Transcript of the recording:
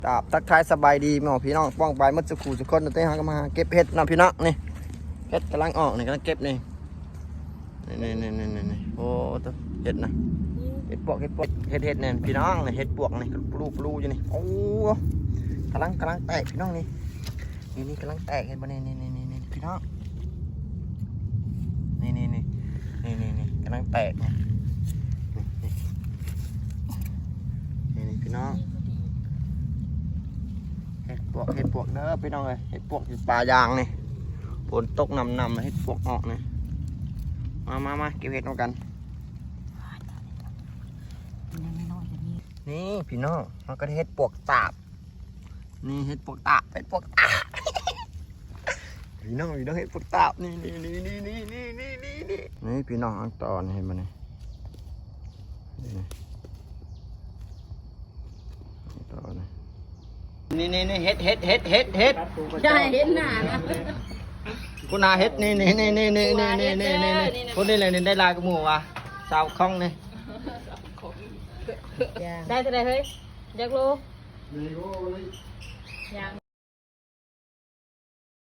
ตาบทักทายสบายดีหมอพี่น้องป้องไปมัดสุขูสุคนเต้หาก็มาเก็บเห็ดนะพี่น้องนี่เห็ดกำลังออกนี่กำลังเก็บนี่นี่โอ้ตัวเห็ดนะเห็ดปวกเห็ดเนี่ยพี่น้องนี่เห็ดปวกนี่ปลูอยู่นี่โอ้กำลังแตกพี่น้องนี่กำลังแตกเห็ดมานี่พี่น้องนี่กำลังแตกนี่พี่น้องเห็ดปวกเด้อพี่น้องเลยเห็ดปวกอยู่ป่ายางนี่ฝนตกนำเห็ดปวกออกนี่มาเก็บเห็ดกันนี่พี่น้องมันก็ได้เห็ดปวกตาบนี่เห็ดปวกตาบพี่น้องเห็ดปวกตาบนี่พี่น้องอังตอนเห็นมันนี่นี่เห็ดใช่เห็นหน้านะ คุณอาเห็ดนี่คนนี้เลยนี่ได้ลายกับหมูว่ะสาวคล้องนี่ ได้เท่าไรเฮ้ยยักษ์โลยัง